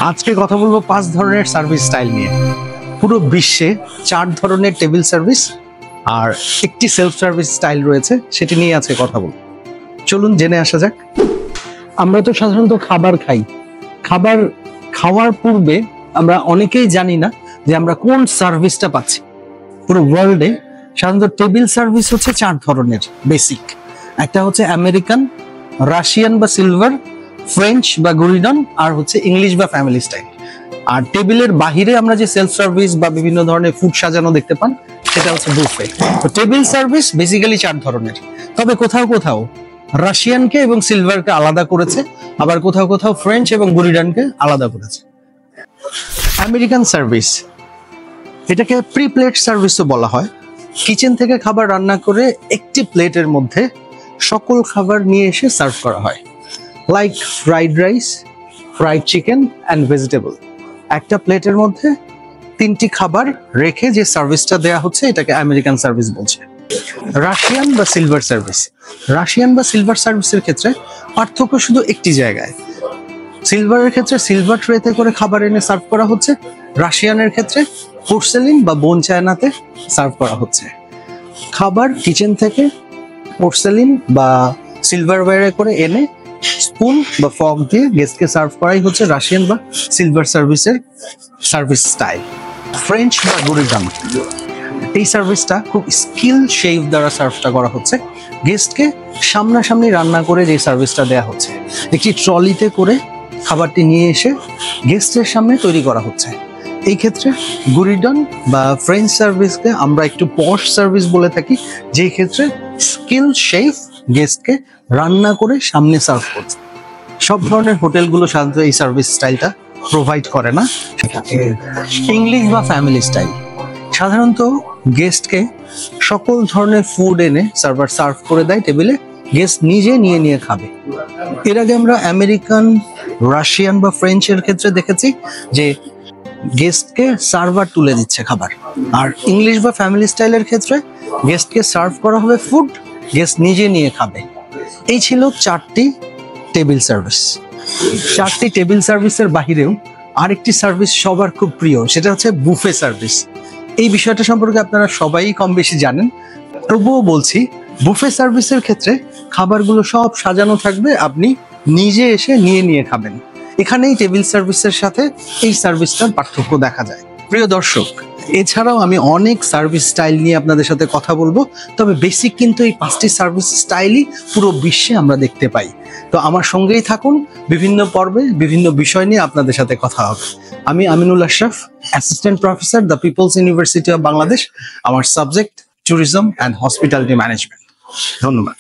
আজকে কথা বলবো 5 ধরনের সার্ভিস স্টাইল নিয়ে। পুরো বিশ্বে 4 ধরনের টেবিল সার্ভিস আর একটি সেলফ সার্ভিস স্টাইল রয়েছে, সেটি নিয়ে আজকে কথা বলবো। চলুন জেনে আসা যাক। আমরা তো সাধারণত খাবার খাই, খাবার খাওয়ার পূর্বে আমরা অনেকেই জানি না যে আমরা কোন সার্ভিসটা পাচ্ছি। পুরো ওয়ার্ল্ডে সাধারণত টেবিল সার্ভিস হচ্ছে 4 ধরনের বেসিক। একটা হচ্ছে আমেরিকান, রাশিয়ান বা সিলভার, ফ্রেঞ্চ বা গুরিডন, আর হচ্ছে ইংলিশ বা ফ্যামিলি স্টাইল। আর টেবিলের বাহিরে আমরা যে সেলফ সার্ভিস বা বিভিন্ন ধরনের ফুড সাজানো দেখতে পান, সেটা হচ্ছে বুফে। তো টেবিল সার্ভিস বেসিক্যালি 4 ধরনের, তবে কোথাও কোথাও রাশিয়ানকে এবং সিলভারকে আলাদা করেছে, আবার কোথাও কোথাও ফ্রেঞ্চ এবং গুরিডনকে আলাদা করেছে। আমেরিকান সার্ভিস, এটাকে প্রি প্লেট সার্ভিসও বলা হয়। কিচেন থেকে খাবার রান্না করে একটি প্লেটের মধ্যে সকল খাবার নিয়ে এসে সার্ভ করা হয়, like fried rice, fried chicken and vegetable. একটা প্লেটের মধ্যে 3টি খাবার রেখে যে সার্ভিসটা দেওয়া হচ্ছে, এটাকে আমেরিকান সার্ভিস বলছে। রাশিয়ান বা সিলভার সার্ভিস, রাশিয়ান বা সিলভার সার্ভিসের ক্ষেত্রে পার্থক্য শুধু একটি জায়গায়। সিলভারের ক্ষেত্রে সিলভার ট্রেতে করে খাবার এনে সার্ভ করা হচ্ছে, রাশিয়ানের ক্ষেত্রে পোর্সেলিন বা বোন চায়নাতে সার্ভ করা হচ্ছে। খাবার কিচেন থেকে পোর্সেলিন বা সিলভারওয়্যারে করে এনে স্পুন বা ফর্ক দিয়ে গেস্টকে সার্ভ করাই হচ্ছে রাশিয়ান বা সিলভার সার্ভিসের সার্ভিস স্টাইল। ফ্রেঞ্চ বা গুরিডন, এই সার্ভিসটা খুব স্কিল শেফ দ্বারা সার্ভটা করা হচ্ছে। গেস্টকে সামনাসামনি রান্না করে যে সার্ভিসটা দেয়া হচ্ছে, একটি ট্রলিতে করে খাবারটি নিয়ে এসে গেস্টের সামনে তৈরি করা হচ্ছে। এই ক্ষেত্রে গুরিডন বা ফ্রেঞ্চ সার্ভিসকে আমরা একটু পশ সার্ভিস বলে থাকি, যেই ক্ষেত্রে স্কিল শেফ গেস্টকে রান্না করে সামনে সার্ভ করছে। সব ধরনের হোটেলগুলো সাধারণত এই সার্ভিস স্টাইলটা প্রোভাইড করে না। ইংলিশ বা ফ্যামিলি স্টাইল, সাধারণত গেস্টকে সকল ধরনের ফুড এনে সার্ভার সার্ভ করে দেয় টেবিলে, গেস্ট নিজে নিয়ে খাবে। এর আগে আমরা আমেরিকান, রাশিয়ান বা ফ্রেঞ্চের ক্ষেত্রে দেখেছি যে গেস্টকে সার্ভার তুলে দিচ্ছে খাবার। আর ইংলিশ বা ফ্যামিলি স্টাইলের ক্ষেত্রে গেস্টকে সার্ভ করা হবে ফুড, গেস্ট নিজে নিয়ে খাবে। এই ছিল 4টি টেবিল সার্ভিস। 4টি টেবিল সার্ভিসের বাহিরেও আরেকটি সার্ভিস সবার খুব প্রিয়, সেটা হচ্ছে বুফে সার্ভিস। এই বিষয়টা সম্পর্কে আপনারা সবাই কম বেশি জানেন, তবুও বলছি। বুফে সার্ভিসের ক্ষেত্রে খাবারগুলো সব সাজানো থাকবে, আপনি নিজে এসে নিয়ে খাবেন। এখানেই টেবিল সার্ভিসের সাথে এই সার্ভিসটার পার্থক্য দেখা যায়। প্রিয় দর্শক, এছাড়াও আমি অনেক সার্ভিস স্টাইল নিয়ে আপনাদের সাথে কথা বলবো, তবে বেসিক কিন্তু এই 5টি সার্ভিস স্টাইলই পুরো বিশ্বে আমরা দেখতে পাই। তো আমার সঙ্গেই থাকুন, বিভিন্ন পর্বে বিভিন্ন বিষয় নিয়ে আপনাদের সাথে কথা হবে। আমি Aminul Ashraf, assistant professor, the People's University of Bangladesh. আমার subject tourism and hospitality management. ধন্যবাদ।